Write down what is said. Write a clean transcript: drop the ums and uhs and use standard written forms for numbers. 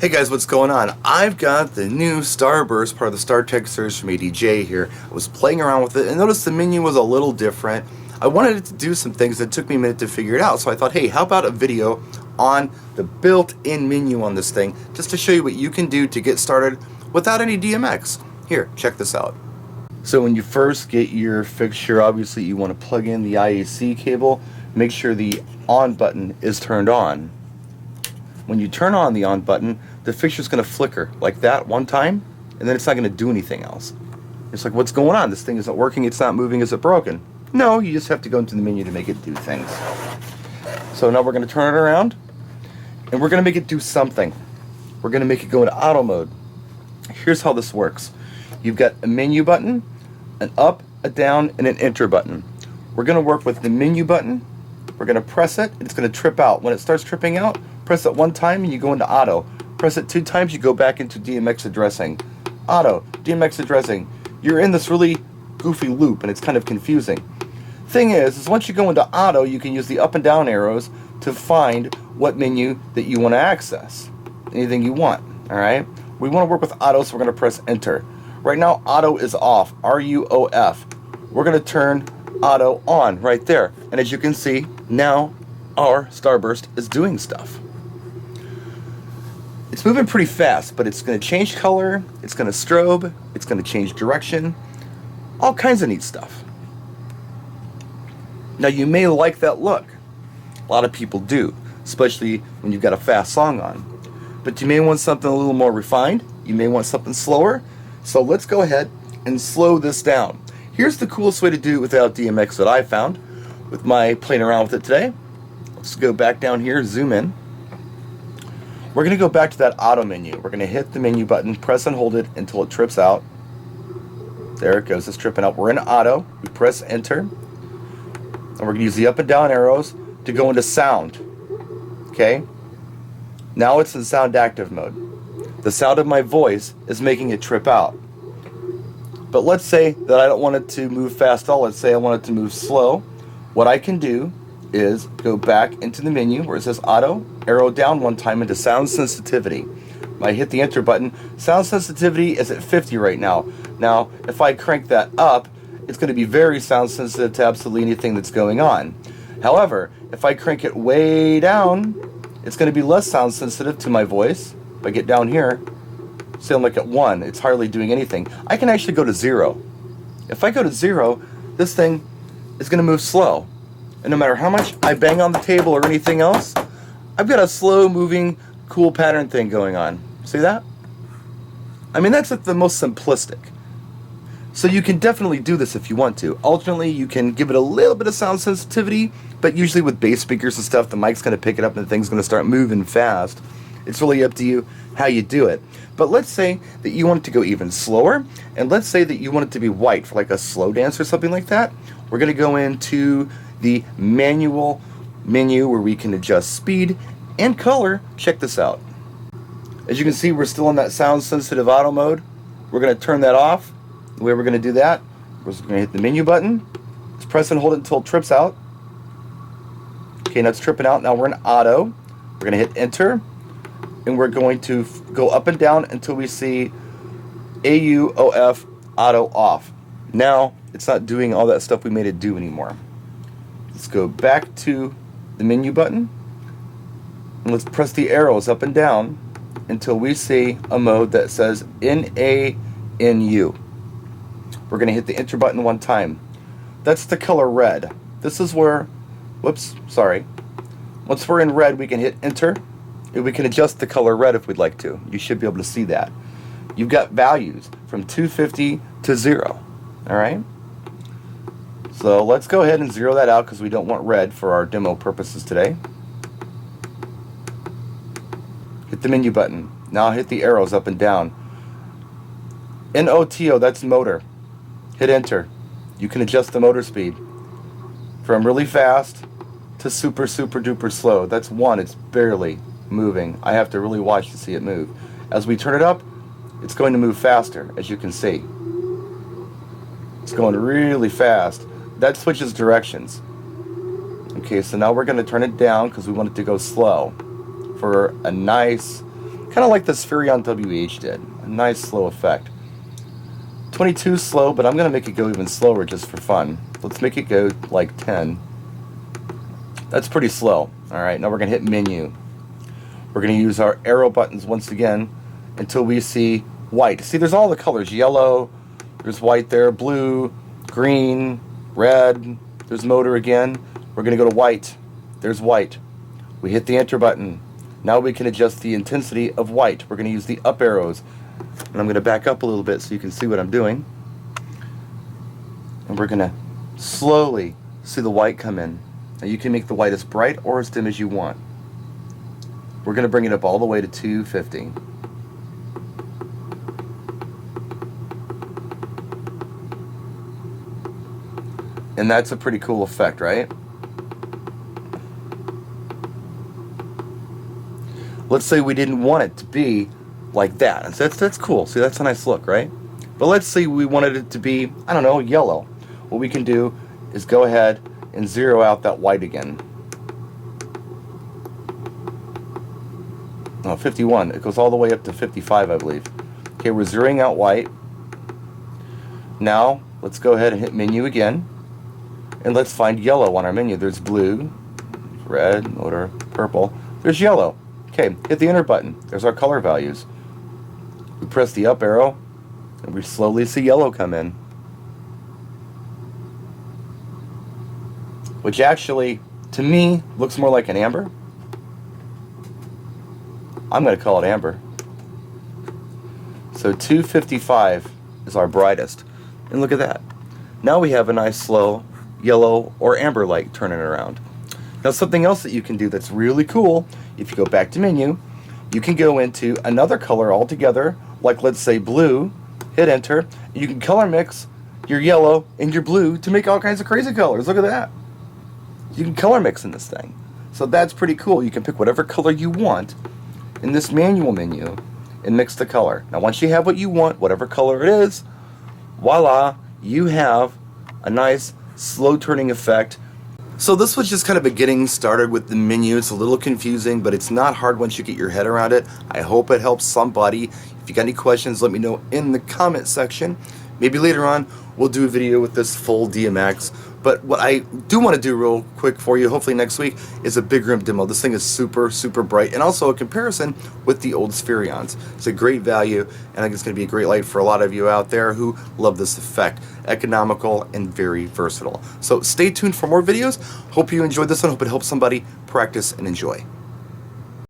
Hey guys, what's going on? I've got the new Starburst, part of the StarTech series from ADJ here. I was playing around with it and noticed the menu was a little different. I wanted it to do some things that took me a minute to figure it out, so I thought, hey, how about a video on the built-in menu on this thing, just to show you what you can do to get started without any DMX. Here, check this out. So when you first get your fixture, obviously you want to plug in the IAC cable, make sure the on button is turned on. When you turn on the on button, the fixture's going to flicker like that one time, and then it's not going to do anything else. It's like, what's going on? This thing isn't working, it's not moving, is it broken? No, you just have to go into the menu to make it do things. So now we're going to turn it around, and we're going to make it do something. We're going to make it go into auto mode. Here's how this works. You've got a menu button, an up, a down, and an enter button. We're going to work with the menu button. We're going to press it, and it's going to trip out. When it starts tripping out, press it one time and you go into auto. Press it 2 times, you go back into DMX addressing. Auto, DMX addressing. You're in this really goofy loop and it's kind of confusing. Thing is once you go into auto, you can use the up and down arrows to find what menu that you want to access. Anything you want, alright? We want to work with auto, so we're going to press enter. Right now, auto is off, R-U-O-F. We're going to turn auto on right there. And as you can see, now our Starburst is doing stuff. It's moving pretty fast, but it's going to change color, it's going to strobe, it's going to change direction, all kinds of neat stuff. Now you may like that look. A lot of people do, especially when you've got a fast song on. But you may want something a little more refined, you may want something slower, so let's go ahead and slow this down. Here's the coolest way to do it without DMX that I found with my playing around with it today. Let's go back down here, zoom in. We're going to go back to that auto menu. We're going to hit the menu button, press and hold it until it trips out. There it goes, it's tripping out. We're in auto, we press enter, and we're going to use the up and down arrows to go into sound. Okay? Now it's in sound active mode. The sound of my voice is making it trip out. But let's say that I don't want it to move fast at all. Let's say I want it to move slow. What I can do is go back into the menu where it says auto, arrow down one time into sound sensitivity. When I hit the enter button, sound sensitivity is at 50 right now. Now, if I crank that up, it's going to be very sound sensitive to absolutely anything that's going on. However, if I crank it way down, it's going to be less sound sensitive to my voice. If I get down here, say I'm like at 1, it's hardly doing anything. I can actually go to 0. If I go to 0, this thing is going to move slow. And no matter how much I bang on the table or anything else, I've got a slow moving, cool pattern thing going on. See that? I mean, that's like the most simplistic. So you can definitely do this if you want to. Alternately, you can give it a little bit of sound sensitivity, but usually with bass speakers and stuff, the mic's going to pick it up and the thing's going to start moving fast. It's really up to you how you do it. But let's say that you want it to go even slower, and let's say that you want it to be white for like a slow dance or something like that. We're going to go into the manual menu where we can adjust speed and color. Check this out. As you can see, we're still in that sound sensitive auto mode. We're going to turn that off. The way we're going to do that, we're just going to hit the menu button. Let's press and hold it until it trips out. Okay, now it's tripping out. Now we're in auto. We're going to hit enter, and we're going to go up and down until we see AUOF auto off. Now it's not doing all that stuff we made it do anymore. Let's go back to the menu button, and let's press the arrows up and down until we see a mode that says NANU. We're going to hit the enter button one time. That's the color red. This is where, whoops, sorry. Once we're in red, we can hit enter, and we can adjust the color red if we'd like to. You should be able to see that. You've got values from 250 to 0. Alright? So let's go ahead and zero that out because we don't want red for our demo purposes today. Hit the menu button. Now hit the arrows up and down. NOTO, that's motor. Hit enter. You can adjust the motor speed from really fast to super duper slow. That's 1, it's barely moving. I have to really watch to see it move. As we turn it up, it's going to move faster, as you can see. It's going really fast. That switches directions. Okay, so now we're going to turn it down because we want it to go slow for a nice Kind of like the Spherion WH did. A nice slow effect. 22 is slow, but I'm going to make it go even slower just for fun. Let's make it go like 10. That's pretty slow. Alright, now we're going to hit menu. We're going to use our arrow buttons once again until we see white. See, there's all the colors. Yellow, there's white there, blue, green, red, there's motor again. We're going to go to white. There's white. We hit the enter button. Now we can adjust the intensity of white. We're going to use the up arrows. And I'm going to back up a little bit so you can see what I'm doing. And we're going to slowly see the white come in. Now you can make the white as bright or as dim as you want. We're going to bring it up all the way to 250. And that's a pretty cool effect, right? Let's say we didn't want it to be like that. And that's cool. See, that's a nice look, right? But let's say we wanted it to be, I don't know, yellow. What we can do is go ahead and zero out that white again. Oh, 51. It goes all the way up to 55, I believe. Okay, we're zeroing out white. Now, let's go ahead and hit menu again. And let's find yellow on our menu. There's blue, red, motor, purple. There's yellow. Okay, hit the enter button. There's our color values. We press the up arrow, and we slowly see yellow come in. Which actually, to me, looks more like an amber. I'm going to call it amber. So 255 is our brightest. And look at that. Now we have a nice slow yellow or amber light turning around. Now something else that you can do that's really cool, if you go back to menu, you can go into another color altogether, like let's say blue, hit enter, and you can color mix your yellow and your blue to make all kinds of crazy colors. Look at that. You can color mix in this thing. So that's pretty cool. You can pick whatever color you want in this manual menu and mix the color. Now once you have what you want, whatever color it is, voila, you have a nice slow turning effect. So this was just kind of a getting started with the menu. It's a little confusing, but it's not hard once you get your head around it. I hope it helps somebody. If you got any questions, let me know in the comment section. Maybe later on we'll do a video with this full DMX. But what I do want to do real quick for you, hopefully next week, is a big room demo. This thing is super, super bright, and also a comparison with the old Spherions. It's a great value, and I think it's going to be a great light for a lot of you out there who love this effect. Economical and very versatile. So stay tuned for more videos. Hope you enjoyed this one. Hope it helps somebody practice and enjoy.